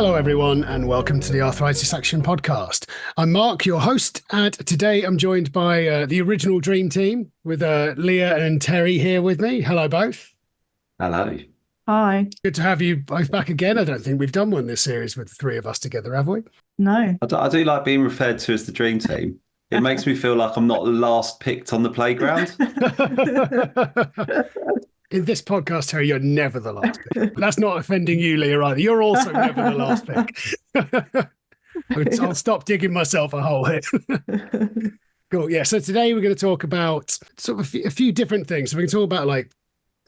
Hello, everyone, and welcome to the Arthritis Action Podcast. I'm Marc, your host, and today I'm joined by the original Dream Team with Leah and Terry here with me. Hello, both. Hello. Hi. Good to have you both back again. I don't think we've done one this series with the three of us together, have we? No. I do like being referred to as the dream team. It makes me feel like I'm not last picked on the playground. In this podcast, Terry, you're never the last pick. That's not offending you, Leah, either. You're also never the last pick. I'll stop digging myself a hole here. Cool. Yeah. So today we're going to talk about sort of a few different things. So we can talk about like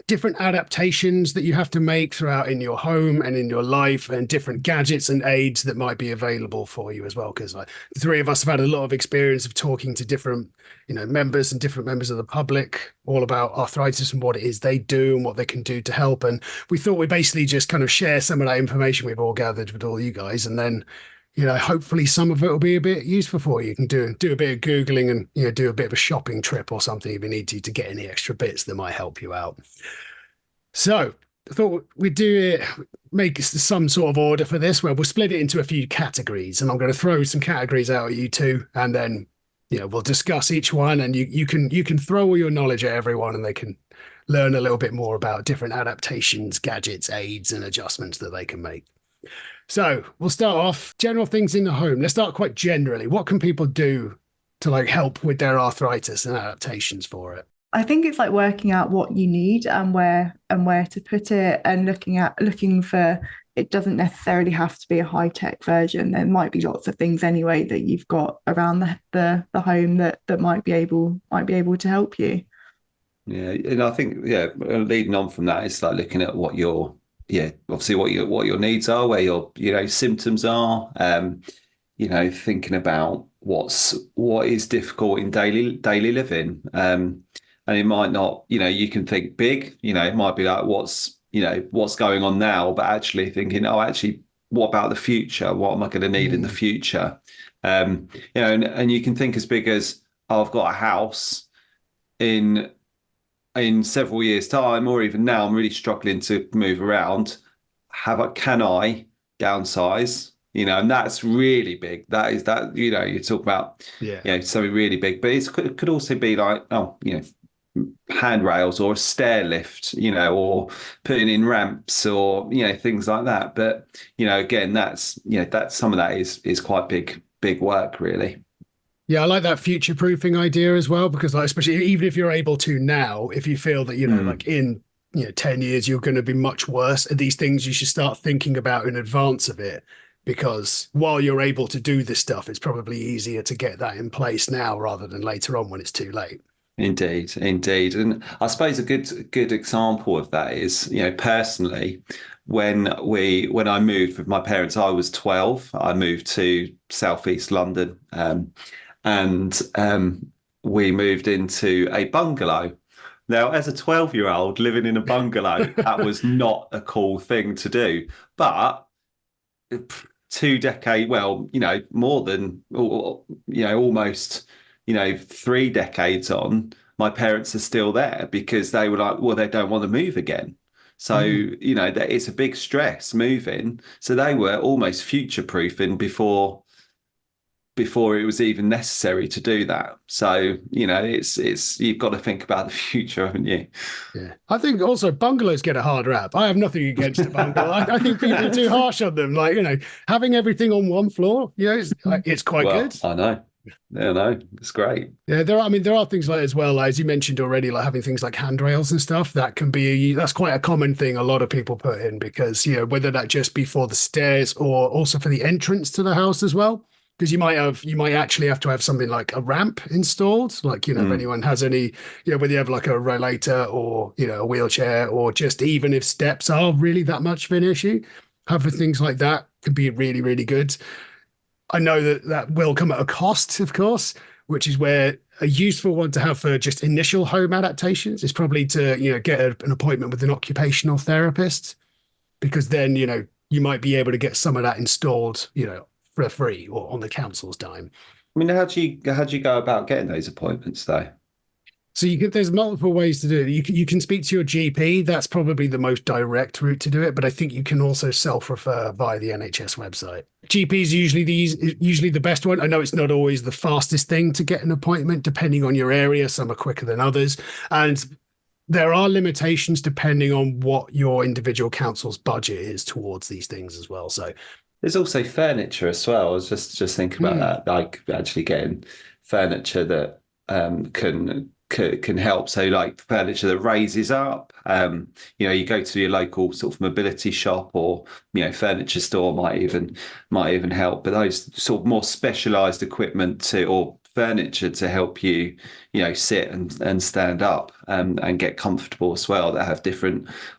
different adaptations that you have to make throughout in your home and in your life, and different gadgets and aids that might be available for you as well. Because the three of us have had a lot of experience of talking to different, members and different members of the public all about arthritis and what it is they do and what they can do to help. And we thought we'd basically just kind of share some of that information we've all gathered with all you guys, and then hopefully some of it will be a bit useful for you. You can do a bit of Googling and, do a bit of a shopping trip or something if you need to get any extra bits that might help you out. So I thought we'd make some sort of order for this where we'll split it into a few categories, and I'm going to throw some categories out at you two, and then, we'll discuss each one, and you can throw all your knowledge at everyone and they can learn a little bit more about different adaptations, gadgets, aids, and adjustments that they can make. So we'll start off general things in the home. Let's start quite generally. What can people do to help with their arthritis and adaptations for it? I think it's like working out what you need and where to put it, and looking for, it doesn't necessarily have to be a high-tech version. There might be lots of things anyway that you've got around the home that might be able to help you. Yeah, and I think leading on from that, it's like looking at what your obviously what your needs are, where your symptoms are, thinking about what is difficult in daily living, and it might not, you can think big, it might be like what's going on now, but actually thinking, what about the future? What am I going to need in the future? And you can think as big as, I've got a house in several years' time, or even now, I'm really struggling to move around. Can I downsize? And that's really big. You talk about, something really big, but it could also be like, handrails or a stair lift, or putting in ramps or, things like that. But, again, that's some of that is quite big work, really. Yeah, I like that future-proofing idea as well, because especially even if you're able to now, if you feel that, in 10 years, you're going to be much worse at these things, you should start thinking about in advance of it, because while you're able to do this stuff, it's probably easier to get that in place now rather than later on when it's too late. Indeed. And I suppose a good example of that is, personally, when I moved with my parents, I was 12. I moved to Southeast London, and we moved into a bungalow. Now, as a 12-year-old living in a bungalow, that was not a cool thing to do. But 2 decades, more than, almost, 3 decades on, my parents are still there because they were like, well, they don't want to move again. So, it's a big stress moving. So they were almost future-proofing before it was even necessary to do that. So, it's you've got to think about the future, haven't you? Yeah. I think also bungalows get a hard rap. I have nothing against a bungalow. I think people are too harsh on them. Having everything on one floor, it's quite good. I know. Yeah, no, it's great. Yeah, there are things like, as well, as you mentioned already, like having things like handrails and stuff. That's quite a common thing a lot of people put in, because, whether that just be for the stairs or also for the entrance to the house as well. Because you might actually have to have something like a ramp installed, if anyone has any, whether you have like a rollator or, a wheelchair, or just even if steps are really that much of an issue, having things like that could be really, really good. I know that will come at a cost, of course, which is where a useful one to have for just initial home adaptations is probably to, get an appointment with an occupational therapist, because then, you might be able to get some of that installed, for free or on the council's dime. I mean, how do you go about getting those appointments, though? So there's multiple ways to do it. You can speak to your GP. That's probably the most direct route to do it. But I think you can also self-refer via the NHS website. GP is usually the best one. I know it's not always the fastest thing to get an appointment, depending on your area. Some are quicker than others, and there are limitations depending on what your individual council's budget is towards these things as well. So there's also furniture as well. I was just thinking about that, like actually getting furniture that can help. So like furniture that raises up. You go to your local sort of mobility shop, or furniture store might even help. But those sort of more specialised equipment or furniture to help you sit and stand up and get comfortable as well, that have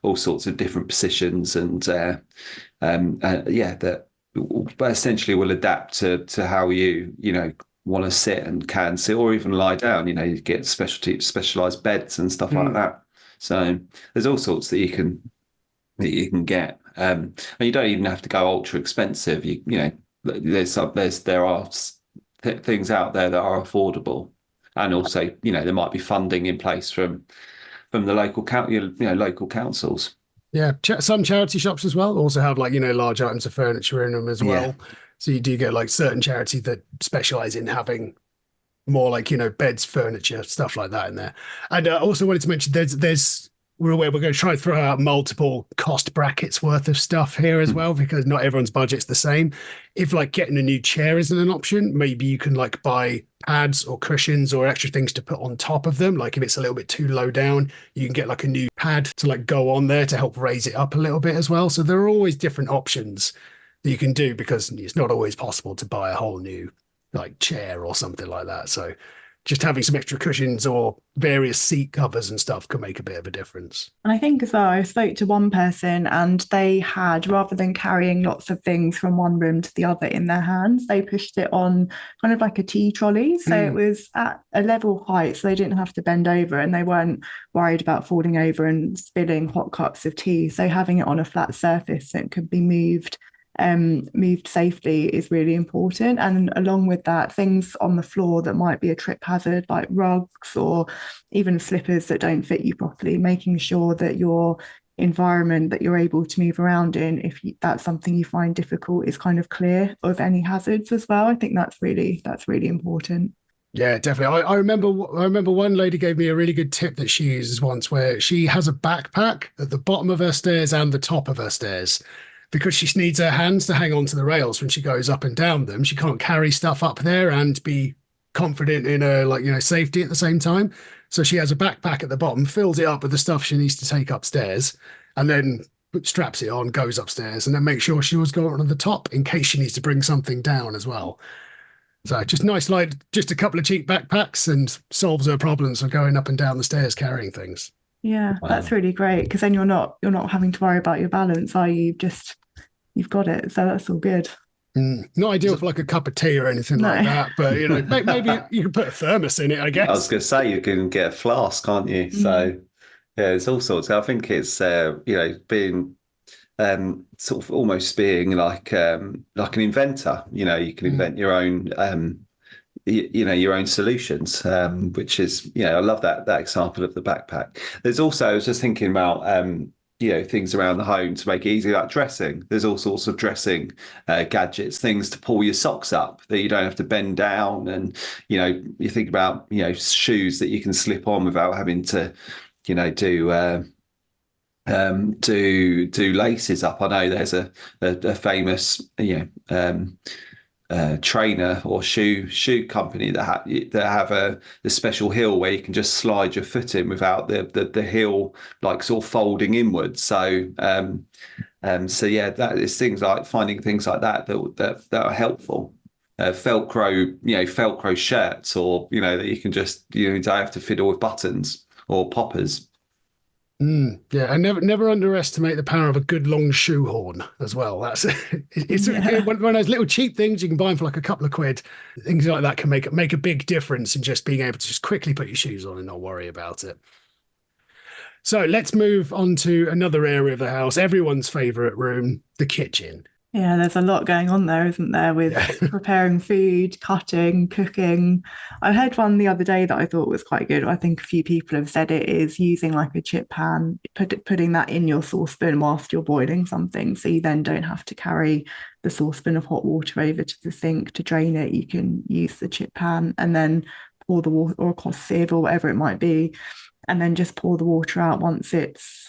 all sorts of different positions that but essentially will adapt to how you want to sit and can sit, or even lie down. You get specialized beds and stuff like that. So there's all sorts that you can get, and you don't even have to go ultra expensive. There are things out there that are affordable, and also there might be funding in place from the local local councils. Yeah, some charity shops as well also have large items of furniture in them as well. Yeah. So you do get certain charities that specialize in having more beds, furniture, stuff like that in there. And I also wanted to mention we're aware we're going to try and throw out multiple cost brackets worth of stuff here as well, because not everyone's budget's the same. If getting a new chair isn't an option, maybe you can buy pads or cushions or extra things to put on top of them. If it's a little bit too low down, you can get a new pad to go on there to help raise it up a little bit as well. So there are always different options that you can do, because it's not always possible to buy a whole new chair or something like that. So just having some extra cushions or various seat covers and stuff can make a bit of a difference. And I think as well, I spoke to one person and they had, rather than carrying lots of things from one room to the other in their hands, they pushed it on kind of like a tea trolley. So it was at a level height, so they didn't have to bend over, and they weren't worried about falling over and spilling hot cups of tea. So having it on a flat surface that could be moved safely is really important. And along with that, things on the floor that might be a trip hazard, like rugs or even slippers that don't fit you properly, making sure that your environment that you're able to move around in, if that's something you find difficult, is kind of clear of any hazards as well. I think that's really important. Yeah, definitely. I remember one lady gave me a really good tip that she uses once, where she has a backpack at the bottom of her stairs and the top of her stairs, because she needs her hands to hang on to the rails when she goes up and down them. She can't carry stuff up there and be confident in her safety at the same time. So she has a backpack at the bottom, fills it up with the stuff she needs to take upstairs, and then straps it on, goes upstairs, and then makes sure she was going on the top in case she needs to bring something down as well. So just nice, just a couple of cheap backpacks, and solves her problems for going up and down the stairs carrying things. Yeah, wow. That's really great, because then you're not having to worry about your balance, are you? You've got it, so that's all good. Not ideal for a cup of tea or anything like that, but maybe you can put a thermos in it, I guess. I was going to say, you can get a flask, can't you? So yeah, it's all sorts. I think it's being sort of almost being like an inventor. You can invent your own your own solutions, which is I love that example of the backpack. There's also, I was just thinking about things around the home to make it easy, like dressing. There's all sorts of dressing gadgets, things to pull your socks up that you don't have to bend down, and you think about shoes that you can slip on without having to do laces up. I know there's a famous trainer or shoe company that have a special heel where you can just slide your foot in without the heel sort of folding inwards. So yeah, that is things like finding things like that are helpful. Velcro shirts, or that you can just don't have to fiddle with buttons or poppers. Yeah, and never underestimate the power of a good long shoehorn as well. That's one of those little cheap things you can buy them for a couple of quid. Things like that can make a big difference in just being able to just quickly put your shoes on and not worry about it. So let's move on to another area of the house, everyone's favorite room, the kitchen. Yeah, there's a lot going on there, isn't there, with Yeah. preparing food, cutting, cooking. I heard one the other day that I thought was quite good. I think a few people have said it is using like a chip pan, putting that in your saucepan whilst you're boiling something. So you then don't have to carry the saucepan of hot water over to the sink to drain it. You can use the chip pan and then pour the water, or a cloth sieve or whatever it might be, and then just pour the water out once it's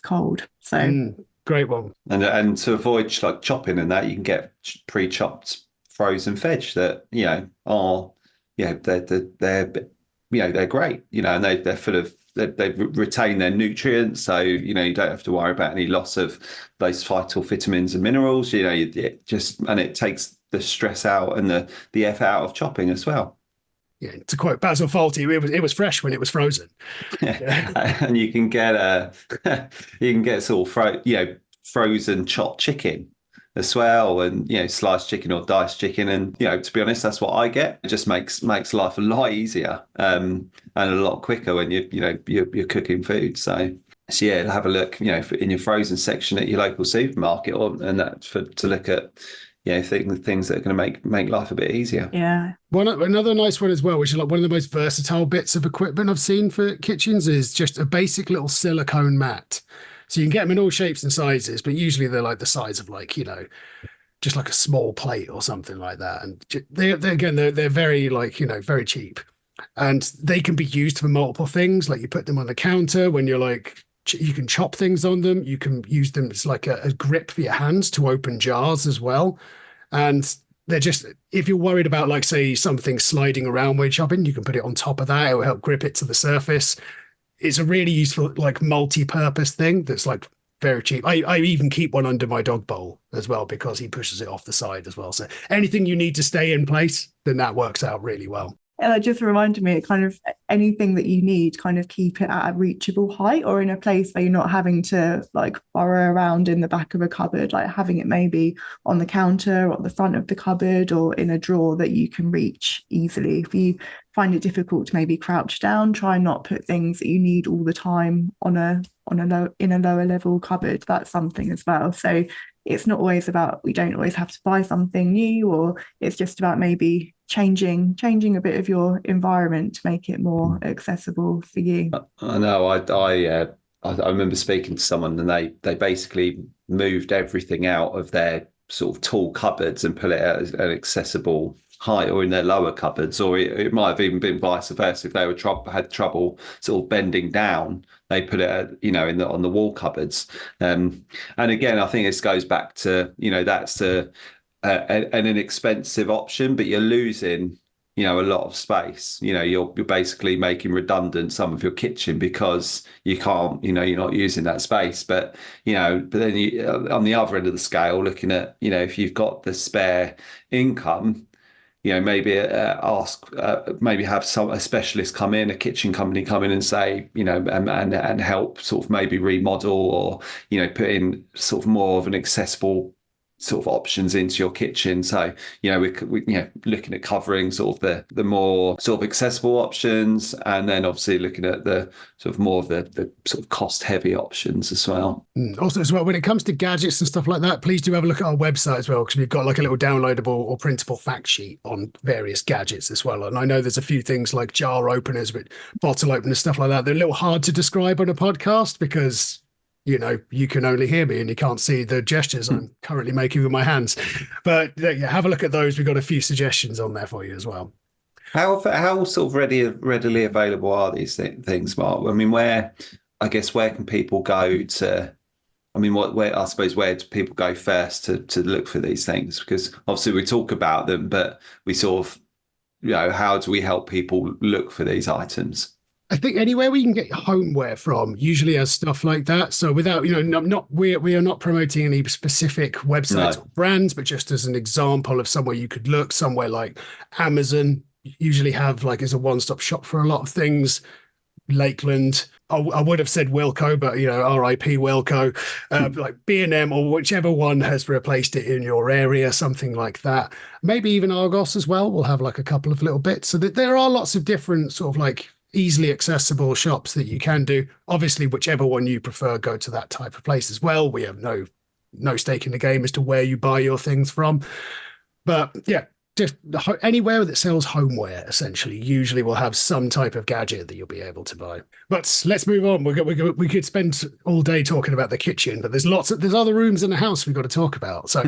cold. So Great one. And to avoid like chopping and that, you can get pre-chopped frozen veg that are they're great, and they're full of they retain their nutrients, so you don't have to worry about any loss of those vital vitamins and minerals. And it takes the stress out and the effort out of chopping as well. Yeah, to quote Basil Fawlty, it was fresh when it was frozen. Yeah. And you can get sort of frozen chopped chicken as well, and sliced chicken or diced chicken, and to be honest, that's what I get. It just makes life a lot easier and a lot quicker when you're cooking food. So yeah, have a look in your frozen section at your local supermarket, to look at things that are going to make life a bit easier. Yeah. Another nice one as well, which is like one of the most versatile bits of equipment I've seen for kitchens, is just a basic little silicone mat. So you can get them in all shapes and sizes, but usually they're like the size of just like a small plate or something like that. And they're very very cheap, and they can be used for multiple things. Like you put them on the counter when you're you can chop things on them. You can use them as like a grip for your hands to open jars as well. And they're just, if you're worried about like, say, something sliding around when chopping, you can put it on top of that. It will help grip it to the surface. It's a really useful, like multi-purpose thing that's like very cheap. I even keep one under my dog bowl as well because he pushes it off the side as well. So anything you need to stay in place, then that works out really well. And that just reminded me, kind of anything that you need, kind of keep it at a reachable height or in a place where you're not having to like burrow around in the back of a cupboard, like having it maybe on the counter or at the front of the cupboard or in a drawer that you can reach easily. If you find it difficult to maybe crouch down, try and not put things that you need all the time in a lower level cupboard. That's something as well. So it's not always about, we don't always have to buy something new, or it's just about maybe changing a bit of your environment to make it more accessible for you. I know. I remember speaking to someone, and they basically moved everything out of their sort of tall cupboards and put it at an accessible height, or in their lower cupboards, or it might have even been vice versa. If they had trouble sort of bending down, they put it on the wall cupboards. And again, I think this goes back to that's an inexpensive option, but you're losing a lot of space. You're basically making redundant some of your kitchen because you can't, you're not using that space. But then on the other end of the scale, looking at if you've got the spare income, maybe maybe have a specialist come in, a kitchen company come in and say, and help sort of maybe remodel or, put in sort of more of an accessible sort of options into your kitchen. So, we're looking at covering sort of the more sort of accessible options, and then obviously looking at the sort of more of the sort of cost heavy options as well. Also as well, when it comes to gadgets and stuff like that, please do have a look at our website as well, because we've got like a little downloadable or printable fact sheet on various gadgets as well. And I know there's a few things like jar openers, but bottle openers, stuff like that. They're a little hard to describe on a podcast because you can only hear me and you can't see the gestures I'm currently making with my hands. But yeah, have a look at those. We've got a few suggestions on there for you as well. How sort of readily available are these things, Mark? I mean, where can people go to? I mean, where do people go first to look for these things? Because obviously we talk about them, but we sort of, how do we help people look for these items? I think anywhere we can get homeware from usually has stuff like that. So without, we are not promoting any specific websites or brands, but just as an example of somewhere you could look, somewhere like Amazon usually have like as a one-stop shop for a lot of things. Lakeland, I would have said Wilco, but RIP Wilco, like B&M or whichever one has replaced it in your area, something like that. Maybe even Argos as well. We'll have like a couple of little bits. So that there are lots of different sort of like easily accessible shops that you can do. Obviously, whichever one you prefer, go to that type of place as well. We have no no stake in the game as to where you buy your things from. But yeah, just anywhere that sells homeware essentially usually will have some type of gadget that you'll be able to buy. But let's move on. We could spend all day talking about the kitchen, but there's other rooms in the house we've got to talk about. So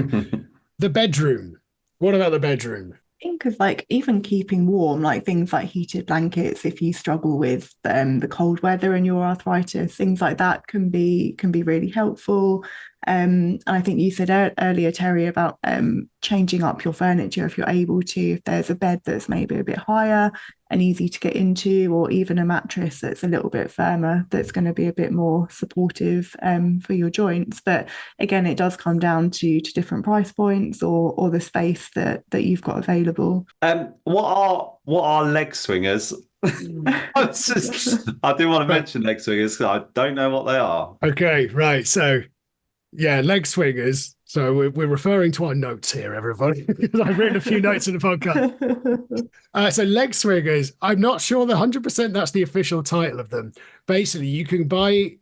the bedroom. What about the bedroom? Think of like even keeping warm, like things like heated blankets if you struggle with the cold weather and your arthritis, things like that can be really helpful. And I think you said earlier, Terry, about changing up your furniture if you're able to, if there's a bed that's maybe a bit higher and easy to get into, or even a mattress that's a little bit firmer, that's going to be a bit more supportive for your joints. But again, it does come down to different price points or the space that you've got available. What are leg swingers? I do want to mention leg swingers because I don't know what they are. Okay, right. So yeah, leg swingers. So we're referring to our notes here, everybody, because I've written a few notes in the podcast. So leg swingers, I'm not sure 100% that's the official title of them. Basically, you can buy.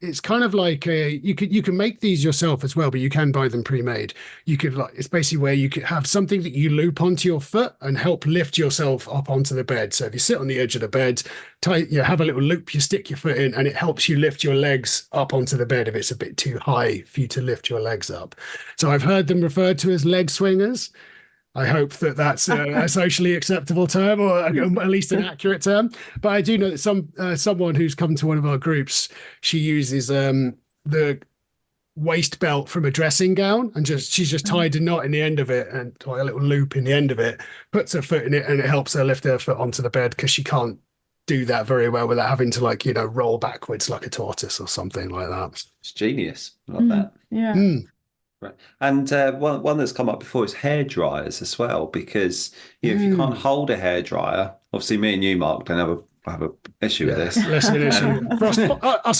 It's kind of like you can make these yourself as well, but you can buy them pre-made. It's basically where you could have something that you loop onto your foot and help lift yourself up onto the bed. So if you sit on the edge of the bed, have a little loop, you stick your foot in, and it helps you lift your legs up onto the bed if it's a bit too high for you to lift your legs up. So I've heard them referred to as leg swingers. I hope that that's a socially acceptable term, or at least an accurate term. But I do know that someone who's come to one of our groups, she uses the waist belt from a dressing gown, and she's just tied a knot in the end of it and a little loop in the end of it, puts her foot in it, and it helps her lift her foot onto the bed because she can't do that very well without having to roll backwards like a tortoise or something like that. It's genius. I love that. Yeah. Right. And one that's come up before is hair dryers as well, because if you can't hold a hair dryer, obviously me and you, Mark, don't have a issue with this. Less of an issue for us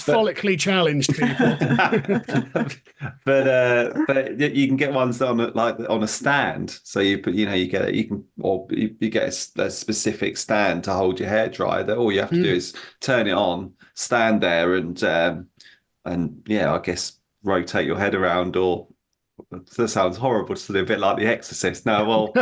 follically challenged people. but you can get ones on a stand. So you get a specific stand to hold your hair dryer. That all you have to do is turn it on, stand there, and I guess rotate your head around, or that sounds horrible, to do a bit like The Exorcist now, or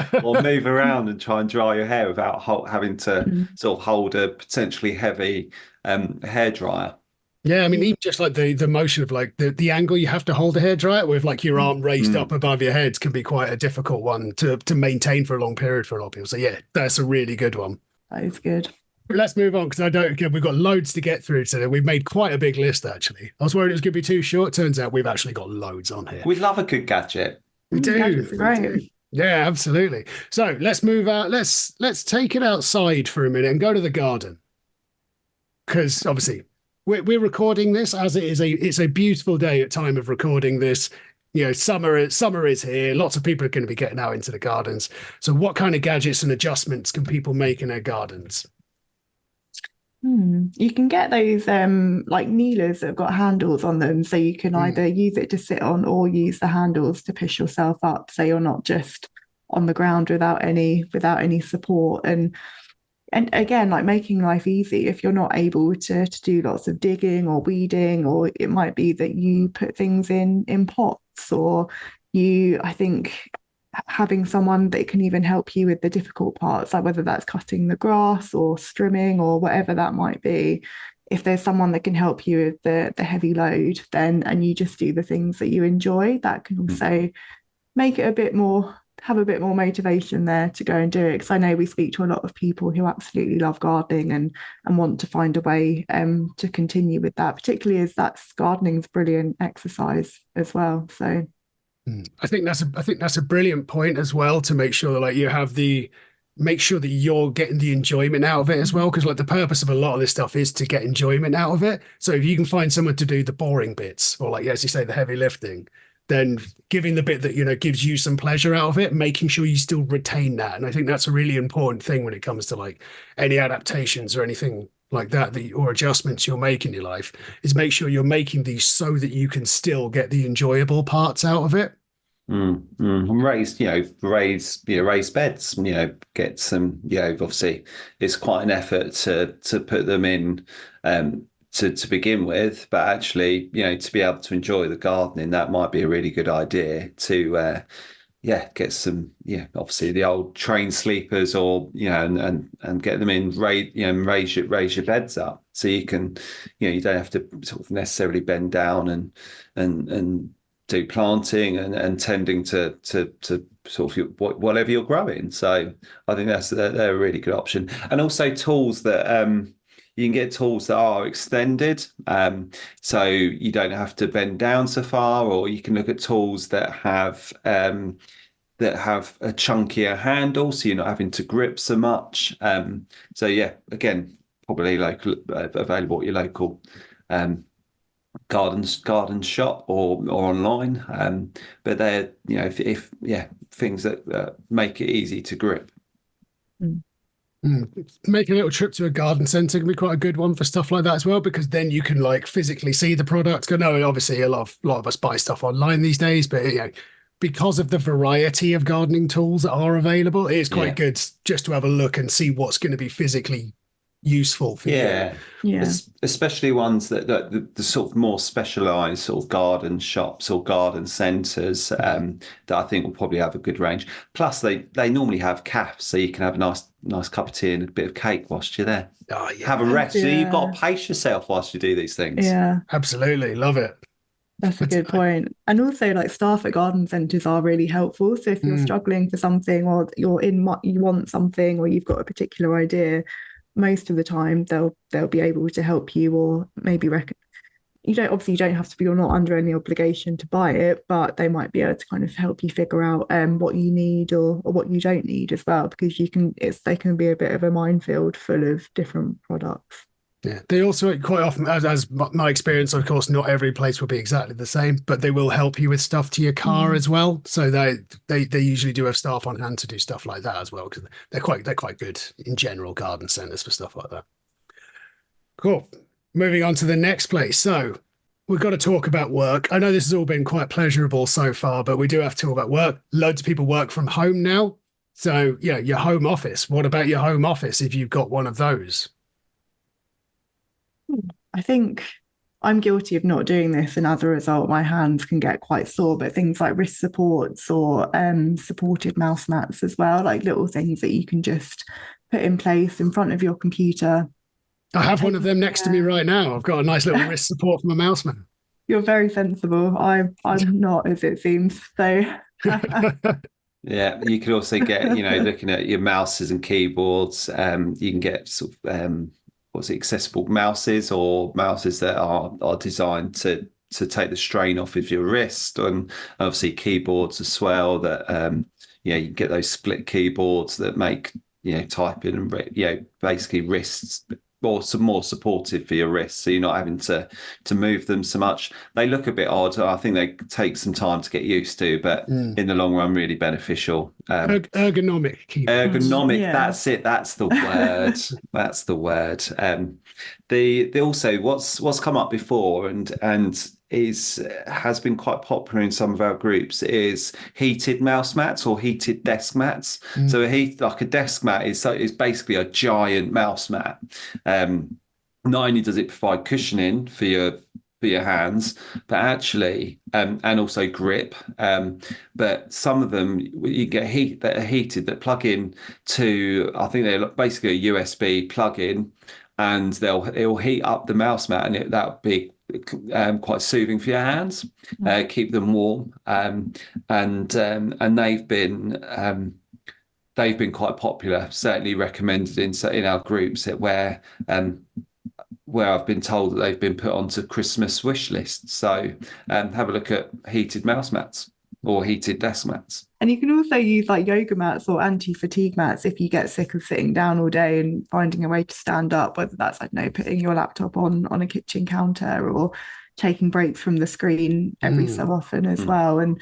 move around and try and dry your hair without having to sort of hold a potentially heavy hair dryer. Yeah, I mean, even just like the motion of like the angle you have to hold a hair dryer with, like your arm raised up above your head, can be quite a difficult one to maintain for a long period for a lot of people. So yeah, that's a really good one. That is good. Let's move on, because we've got loads to get through today. We've made quite a big list, actually. I was worried it was going to be too short. Turns out we've actually got loads on here. We love a good gadget. We do. Gadgets are great. We do. Yeah, absolutely. So let's move out. Let's take it outside for a minute and go to the garden, because obviously we're recording this as it's a beautiful day at time of recording this. Summer is here. Lots of people are going to be getting out into the gardens. So what kind of gadgets and adjustments can people make in their gardens? You can get those like kneelers that have got handles on them, so you can either use it to sit on or use the handles to push yourself up, so you're not just on the ground without any support. And again, like making life easy, if you're not able to do lots of digging or weeding, or it might be that you put things in pots, or I think having someone that can even help you with the difficult parts, like whether that's cutting the grass or strimming or whatever that might be. If there's someone that can help you with the heavy load, and you just do the things that you enjoy, that can also make it have a bit more motivation there to go and do it. Because I know we speak to a lot of people who absolutely love gardening and want to find a way to continue with that, particularly as gardening's brilliant exercise as well. So I think that's a brilliant point as well, to make sure that make sure that you're getting the enjoyment out of it as well, because like the purpose of a lot of this stuff is to get enjoyment out of it. So if you can find someone to do the boring bits, or like, as you say, the heavy lifting, then giving the bit that gives you some pleasure out of it, making sure you still retain that. And I think that's a really important thing when it comes to like any adaptations or anything like that or adjustments you'll make in your life, is make sure you're making these so that you can still get the enjoyable parts out of it. Raised beds, get some, obviously it's quite an effort to put them in, to begin with, but actually, to be able to enjoy the gardening, that might be a really good idea to get some, obviously the old train sleepers, or and get them in, raise your beds up so you can, you don't have to sort of necessarily bend down and do planting and tending to sort of whatever you're growing. So I think they're a really good option. And also tools that you can get tools that are extended, so you don't have to bend down so far, or you can look at tools that have a chunkier handle, so you're not having to grip so much. So yeah, again, probably local, available at your local garden shop or online. But they're, if things that make it easy to grip. Making a little trip to a garden centre can be quite a good one for stuff like that as well, because then you can like physically see the product. I know obviously a lot of us buy stuff online these days, but because of the variety of gardening tools that are available, it is quite good just to have a look and see what's going to be physically useful for you. Yeah. Especially ones that the sort of more specialized sort of garden shops or garden centers, that I think will probably have a good range. Plus they normally have cafes, so you can have a nice cup of tea and a bit of cake whilst you're there. Oh, yeah. Have a rest. So you've got to pace yourself whilst you do these things. Yeah, Absolutely. Love it. that's a good point. And also, like, staff at garden centres are really helpful. So if you're struggling for something, or you want something, or you've got a particular idea, most of the time they'll be able to help you, or maybe you don't have to be, you're not under any obligation to buy it, but they might be able to kind of help you figure out what you need or what you don't need as well, because they can be a bit of a minefield full of different products. Yeah, they also quite often, as my experience, of course, not every place will be exactly the same, but they will help you with stuff to your car as well. So they usually do have staff on hand to do stuff like that as well, because they're quite good in general, garden centers for stuff like that. Cool. Moving on to the next place. So we've got to talk about work. I know this has all been quite pleasurable so far, but we do have to talk about work. Loads of people work from home now. So yeah, your home office. What about your home office if you've got one of those? I think I'm guilty of not doing this, and as a result, my hands can get quite sore. But things like wrist supports or supported mouse mats as well, like little things that you can just put in place in front of your computer. I have one of them next to me right now. I've got a nice little wrist support from a mouse man. You're very sensible. I'm not, as it seems. So Yeah, you could also get, looking at your mouses and keyboards, you can get sort of accessible mouses, or mouses that are designed to take the strain off of your wrist, and obviously keyboards as well that you can get those split keyboards that make typing and basically wrists or some more supportive for your wrists, so you're not having to move them so much. They look a bit odd. I think they take some time to get used to, but in the long run, really beneficial. Ergonomic keyboards. Ergonomic, that's it. That's the word. That's the word. The also what's come up before and has been quite popular in some of our groups is heated mouse mats or heated desk mats. So like a desk mat is basically a giant mouse mat. Not only does it provide cushioning for your hands, but actually and also grip. But some of them you get that are heated that plug in to, I think they're basically a USB plug-in, and it'll heat up the mouse mat, and that'll be quite soothing for your hands, keep them warm, and they've been quite popular, certainly recommended in our groups where I've been told that they've been put onto Christmas wish lists. So have a look at heated mouse mats or heated desk mats. And you can also use like yoga mats or anti-fatigue mats if you get sick of sitting down all day and finding a way to stand up, whether that's, I don't know, putting your laptop on a kitchen counter or taking breaks from the screen every so often as well. And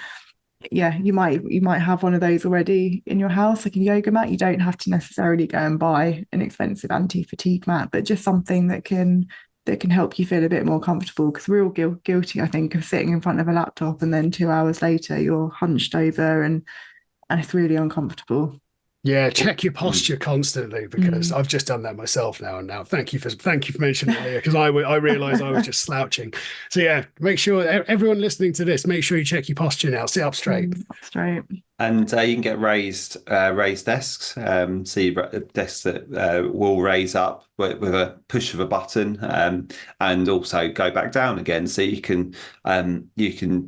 yeah, you might have one of those already in your house, like a yoga mat. You don't have to necessarily go and buy an expensive anti-fatigue mat, but just something that can help you feel a bit more comfortable, because we're all guilty, I think, of sitting in front of a laptop and then 2 hours later you're hunched over and it's really uncomfortable. Yeah, check your posture constantly, because I've just done that myself now. And now, thank you for mentioning it, Leah, because I realized I was just slouching. So yeah, make sure everyone listening to this, make sure you check your posture now. Sit up straight. Straight. And you can get raised desks, so desks that will raise up with a push of a button, and also go back down again. So you can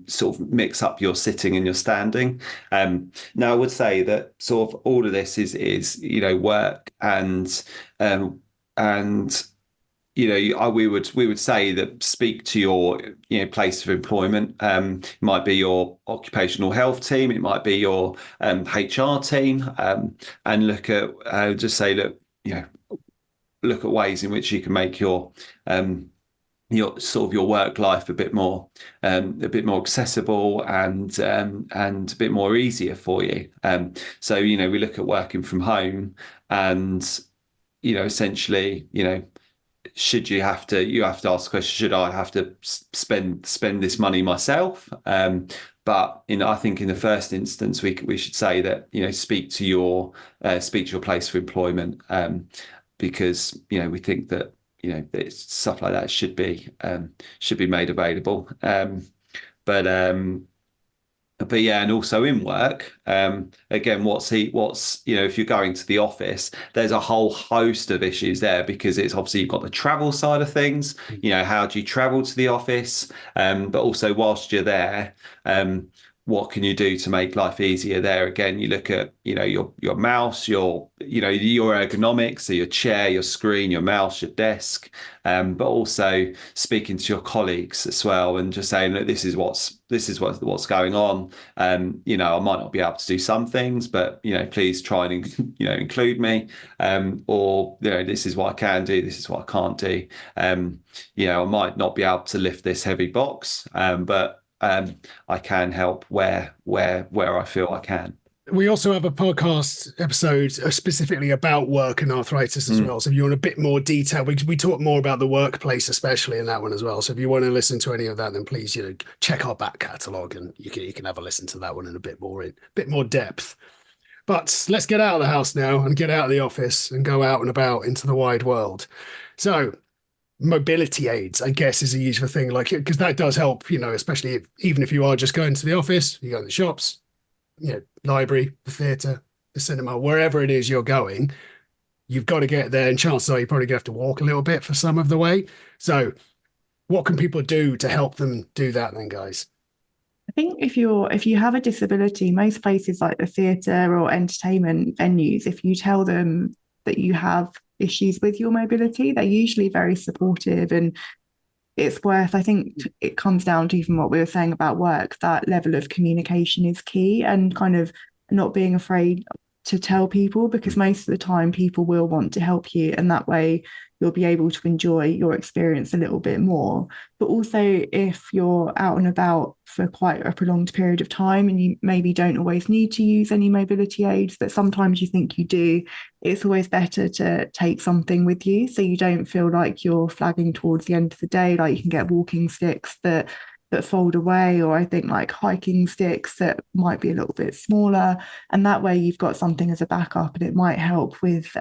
sort of mix up your sitting and your standing. Now, I would say that sort of all of this is work and we would say that speak to your place of employment. It might be your occupational health team, it might be your HR team, and look at just say look look at ways in which you can make your sort of your work life a bit more accessible and a bit more easier for you. So we look at working from home, and essentially you have to ask the question, should I have to spend this money myself? But I think in the first instance we should say that speak to your place of employment, because we think that that stuff like that should be made available. But yeah, and also in work, again, if you're going to the office, there's a whole host of issues there, because it's obviously you've got the travel side of things. How do you travel to the office? But also whilst you're there, what can you do to make life easier there? Again, you look at your mouse, your ergonomics, so your chair, your screen, your mouse, your desk, but also speaking to your colleagues as well, and just saying, look, this is what's going on. I might not be able to do some things, but please try and include me, or this is what I can do, this is what I can't do. I might not be able to lift this heavy box, but I can help where I feel I can. We also have a podcast episode specifically about work and arthritis as well. So if you want a bit more detail, we talk more about the workplace, especially in that one as well. So if you want to listen to any of that, then please, check our back catalogue, and you can have a listen to that one in a bit more depth. But let's get out of the house now and get out of the office and go out and about into the wide world. So mobility aids, I guess, is a useful thing, because that does help, especially even if you are just going to the office, you go to the shops, library, the theatre, the cinema, wherever it is you're going, you've got to get there, and chances are you're probably going to have to walk a little bit for some of the way. So what can people do to help them do that then, guys? I think if you have a disability, most places like the theatre or entertainment venues, if you tell them that you have issues with your mobility, they're usually very supportive, and I think it comes down to even what we were saying about work, that level of communication is key, and kind of not being afraid to tell people, because most of the time people will want to help you, and that way you'll be able to enjoy your experience a little bit more. But also, if you're out and about for quite a prolonged period of time and you maybe don't always need to use any mobility aids, but sometimes you think you do, it's always better to take something with you so you don't feel like you're flagging towards the end of the day. Like, you can get walking sticks that fold away, or I think like hiking sticks that might be a little bit smaller, and that way you've got something as a backup, and it might help with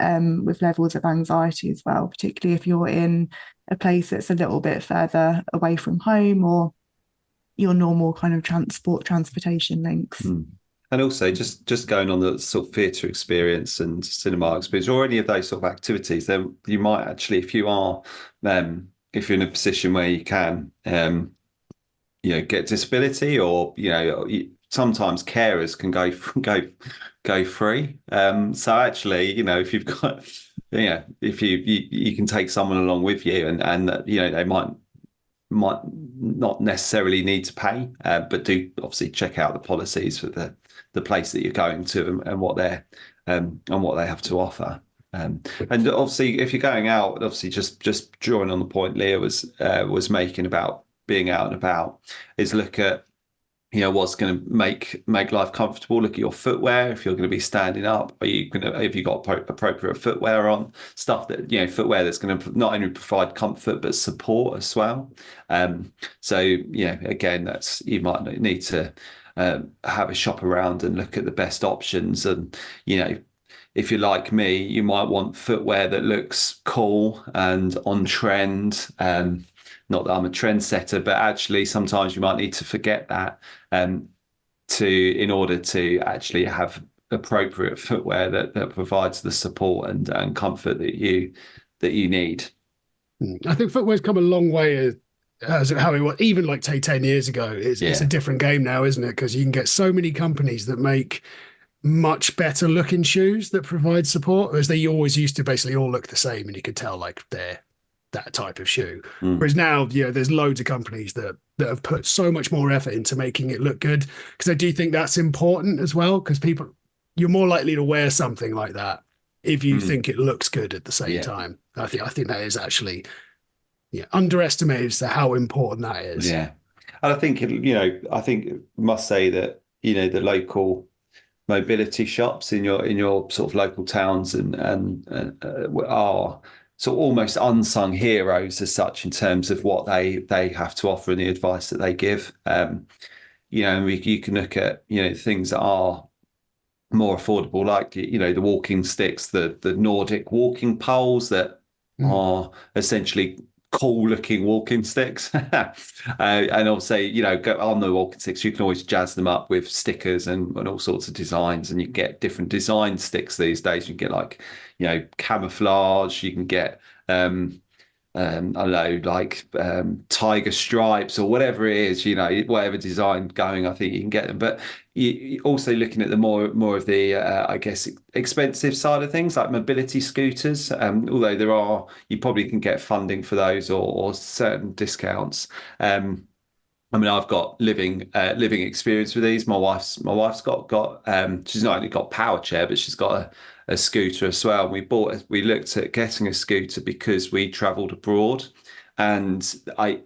levels of anxiety as well, particularly if you're in a place that's a little bit further away from home or your normal kind of transportation links. And also just going on the sort of theatre experience and cinema experience, or any of those sort of activities, then you might actually, if you're in a position where you can get disability, or sometimes carers can go free. So actually, if you've got if you can take someone along with you, and they might not necessarily need to pay, but do obviously check out the policies for the place that you're going to, and what they have to offer. And obviously, if you're going out, obviously just drawing on the point Leah was making about being out and about, is look at what's going to make life comfortable. Look at your footwear. If you're going to be standing up, have you got appropriate footwear on? Stuff that footwear that's going to not only provide comfort but support as well. So again, you might need to have a shop around and look at the best options, and if you're like me, you might want footwear that looks cool and on trend. Not that I'm a trendsetter, but actually sometimes you might need to forget that in order to actually have appropriate footwear that provides the support and comfort that you need. I think footwear's come a long way as how it was, even like say 10 years ago. It's a different game now, isn't it? Because you can get so many companies that make much better looking shoes that provide support, whereas they always used to basically all look the same, and you could tell like they're that type of shoe. Whereas now, there's loads of companies that have put so much more effort into making it look good, because I do think that's important as well, because you're more likely to wear something like that if you think it looks good at the same time. I think that is actually underestimated as to how important that is. Yeah. And I think, I think must say that, the local mobility shops in your sort of local towns and are sort of almost unsung heroes as such in terms of what they have to offer and the advice that they give. You can look at, things that are more affordable, like, the walking sticks, the Nordic walking poles that are essentially cool looking walking sticks. And also, go on the walking sticks, you can always jazz them up with stickers and all sorts of designs, and you can get different design sticks these days. You can get like, camouflage, you can get I don't know, like tiger stripes or whatever it is, whatever design going, I think you can get them. But you also looking at the more of the, I guess, expensive side of things, like mobility scooters. Although you probably can get funding for those or certain discounts. I mean, I've got living experience with these. My wife's got she's not only got power chair, but she's got a scooter as well. And we looked at getting a scooter because we travelled abroad, and I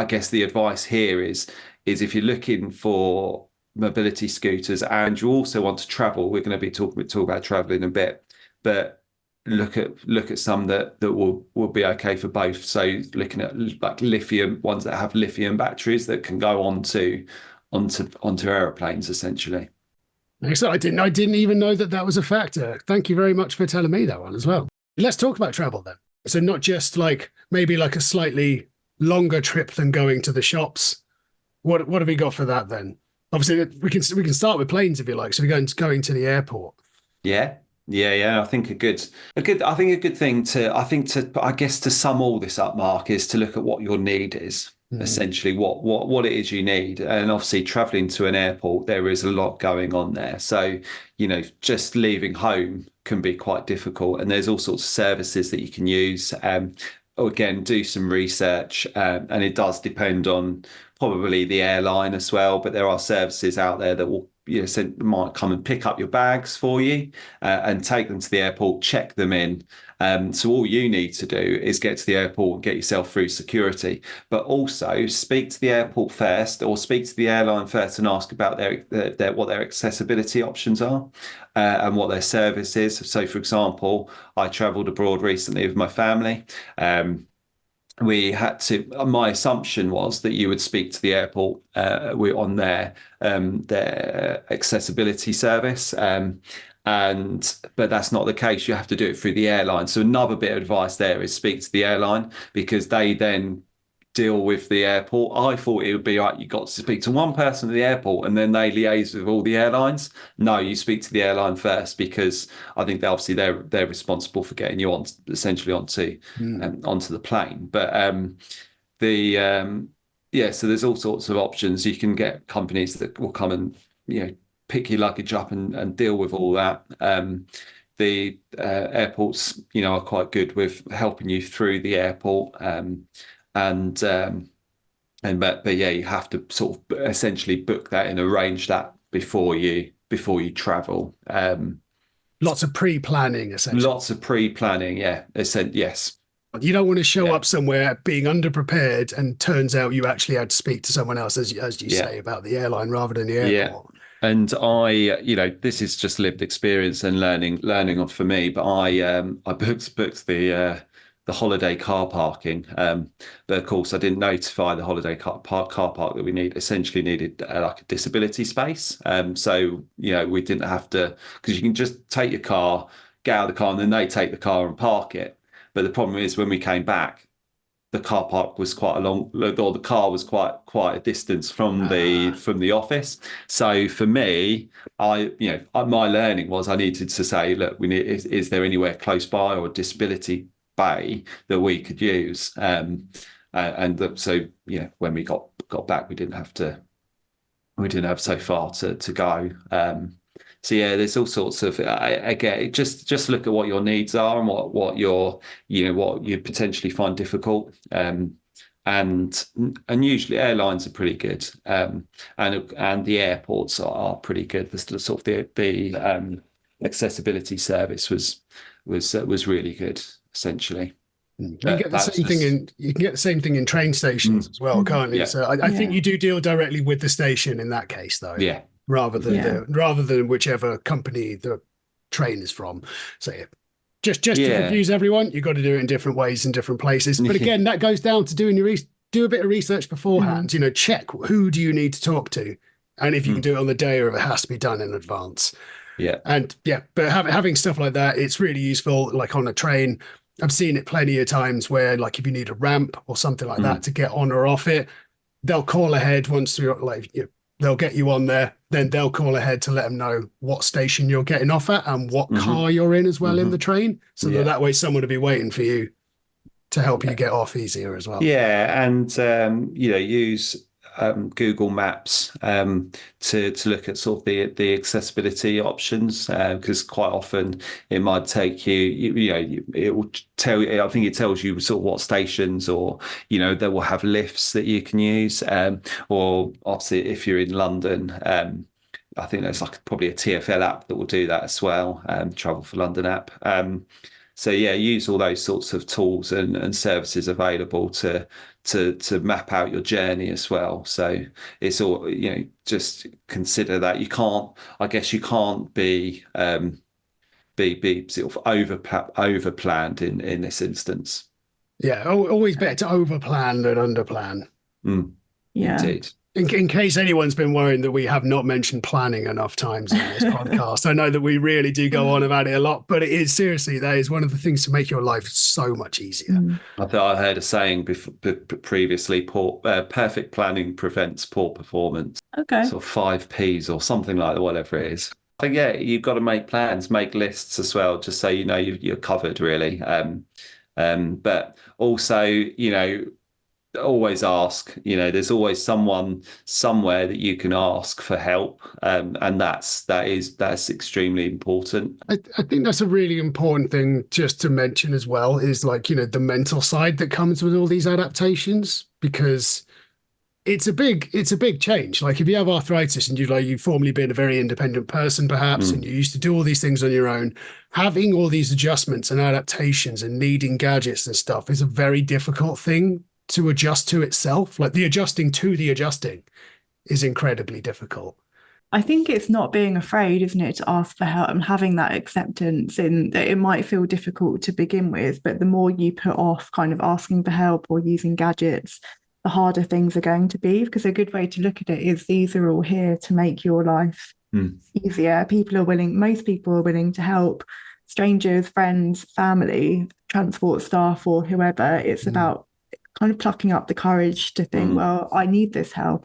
guess the advice here is if you're looking for mobility scooters and you also want to travel, we're going to be talking about travel in a bit, but look at some that will be okay for both. So looking at like lithium ones that have lithium batteries that can go onto aeroplanes essentially. So I didn't even know that was a factor. Thank you very much for telling me that one as well. Let's talk about travel then. So not just like maybe like a slightly longer trip than going to the shops. What have we got for that then? Obviously we can start with planes if you like. So we're going to the airport. Yeah. I think a good thing I guess to sum all this up, Mark, is to look at what your need is. Essentially what it is you need. And obviously traveling to an airport, there is a lot going on there. So, just leaving home can be quite difficult, and there's all sorts of services that you can use. Again, do some research, and it does depend on probably the airline as well, but there are services out there that will might come and pick up your bags for you and take them to the airport, check them in. So all you need to do is get to the airport and get yourself through security, but also speak to the airport first or speak to the airline first and ask about what their accessibility options are and what their service is. So, for example, I travelled abroad recently with my family. My assumption was that you would speak to the airport on their accessibility service. But that's not the case. You have to do it through the airline. So another bit of advice there is speak to the airline, because they then deal with the airport. I thought it would be like you got to speak to one person at the airport and then they liaise with all the airlines. No, you speak to the airline first, because I think they're responsible for getting you onto the plane. But so there's all sorts of options. You can get companies that will come and pick your luggage up and deal with all that. The airports are quite good with helping you through the airport. But you have to sort of essentially book that and arrange that before you travel. Lots of pre-planning, essentially. Lots of pre-planning, yeah. Yes. You don't want to show up somewhere being underprepared and turns out you actually had to speak to someone else, as you say, about the airline rather than the airport. Yeah. And this is just lived experience and learning for me. But I booked the the holiday car parking. But of course, I didn't notify the holiday car park that we essentially needed like a disability space. So, we didn't have to, because you can just take your car, get out of the car, and then they take the car and park it. But the problem is when we came back, the car park was quite a long, or the car was quite a distance from the office. So for me, my learning was I needed to say, look, is there anywhere close by or a disability bay that we could use? So when we got back, we didn't have so far to go. So yeah, there's all sorts of, again, just look at what your needs are and what you potentially find difficult. And usually airlines are pretty good, and the airports are pretty good. The sort of the accessibility service was really good, essentially. You can get the same thing in train stations as well, can't you? Yeah. So I think you do deal directly with the station in that case, though. Yeah. Rather than whichever company the train is from. So just to confuse everyone, you've got to do it in different ways in different places. But again, that goes down to do a bit of research beforehand. Check who do you need to talk to, and if you can do it on the day or if it has to be done in advance. Yeah. And but having stuff like that, it's really useful. Like on a train, I've seen it plenty of times where, like, if you need a ramp or something like that to get on or off it, they'll call ahead once you're like, they'll get you on there, then they'll call ahead to let them know what station you're getting off at and what car you're in as well in the train. So that way someone will be waiting for you to help you get off easier as well. Yeah, and use Google Maps to look at sort of the accessibility options, because quite often it might take it will tell you, I think it tells you sort of what stations, or they will have lifts that you can use, or obviously if you're in London, I think there's probably a TfL app that will do that as well, Travel for London app. So yeah, use all those sorts of tools and services available to map out your journey as well. So it's all, just consider that you can't be sort of over planned in this instance. Yeah, always better to over plan than under plan. Yeah. Indeed. In case anyone's been worrying that we have not mentioned planning enough times in this podcast, I know that we really do go on about it a lot, but it is seriously, that is one of the things to make your life so much easier. I thought I heard a saying previously, perfect planning prevents poor performance. Okay. So 5 Ps or something like that, whatever it is. I think, you've got to make plans, make lists as well, just so you're covered, really. But also, always ask. There's always someone somewhere that you can ask for help, and that's extremely important. I think that's a really important thing just to mention as well, is the mental side that comes with all these adaptations, because it's a big change. Like if you have arthritis and you've formerly been a very independent person perhaps, and you used to do all these things on your own, having all these adjustments and adaptations and needing gadgets and stuff is a very difficult thing to adjust to itself. Like the adjusting to the adjusting is incredibly difficult. I think it's not being afraid, isn't it, to ask for help and having that acceptance in that it might feel difficult to begin with, but the more you put off kind of asking for help or using gadgets, the harder things are going to be. Because a good way to look at it is these are all here to make your life easier. Most people are willing to help, strangers, friends, family, transport staff, or whoever. It's about kind of plucking up the courage to think, well, I need this help.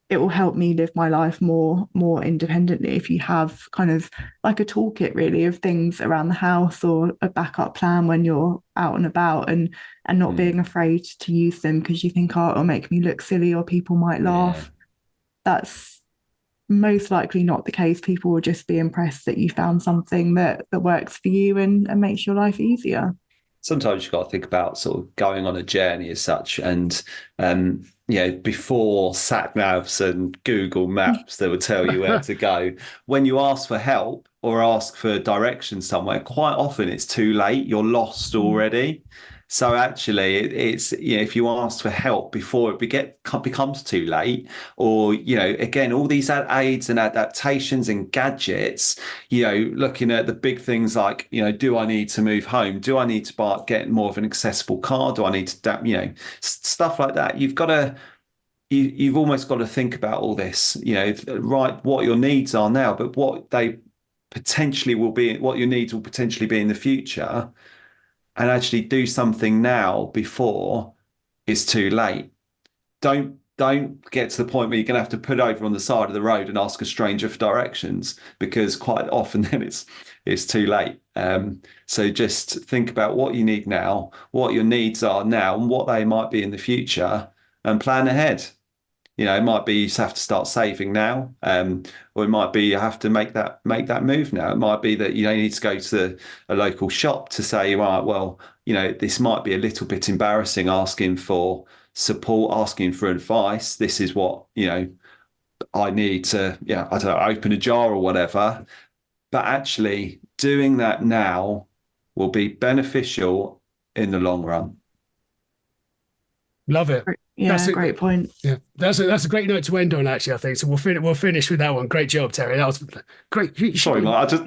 It will help me live my life more independently. If you have kind of like a toolkit really of things around the house, or a backup plan when you're out and about, and not being afraid to use them because you think, oh, it'll make me look silly or people might laugh. That's most likely not the case. People will just be impressed that you found something that works for you and makes your life easier. Sometimes you've got to think about sort of going on a journey as such, and before sat navs and Google Maps that would tell you where to go, when you ask for help or ask for directions somewhere, quite often it's too late, you're lost already. So actually, it's if you ask for help before it becomes too late, or again, all these aids and adaptations and gadgets, looking at the big things like do I need to move home? Do I need to get more of an accessible car? Do I need to stuff like that? You've almost got to think about all this, right? What your needs are now, but what they potentially will be, what your needs will potentially be in the future, and actually do something now before it's too late. Don't get to the point where you're going to have to put over on the side of the road and ask a stranger for directions, because quite often then it's too late. So just think about what you need now, what your needs are now, and what they might be in the future, and plan ahead. It might be you have to start saving now, or it might be you have to make that move now. It might be that you need to go to a local shop to say, right, well, this might be a little bit embarrassing asking for support, asking for advice. This is what I need to, I don't know, open a jar or whatever. But actually, doing that now will be beneficial in the long run. Love it. Yeah, that's a great point. Yeah, that's a great note to end on, actually, I think. So we'll finish with that one. Great job, Terry. That was great. Sorry, Marc. I just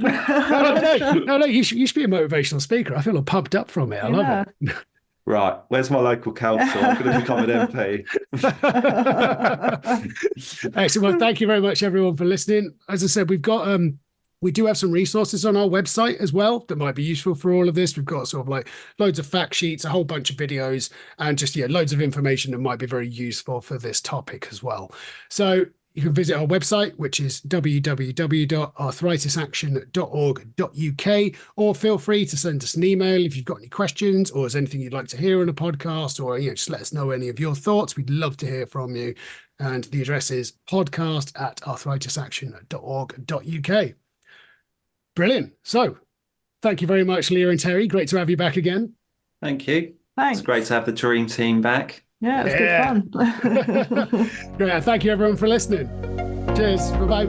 no. You should be a motivational speaker. I feel all pumped up from it. I love it. Right, where's my local council? I'm going to become an MP. Excellent. Well, thank you very much, everyone, for listening. As I said, we do have some resources on our website as well that might be useful for all of this. We've got sort of like loads of fact sheets, a whole bunch of videos, and just loads of information that might be very useful for this topic as well. So you can visit our website, which is www.arthritisaction.org.uk, or feel free to send us an email if you've got any questions or there's anything you'd like to hear on a podcast, or just let us know any of your thoughts. We'd love to hear from you. And the address is podcast@arthritisaction.org.uk. Brilliant. So thank you very much, Leah and Terry. Great to have you back again. Thank you. Thanks. It's great to have the dream team back. Yeah, it was good fun. Great. Thank you, everyone, for listening. Cheers. Bye-bye.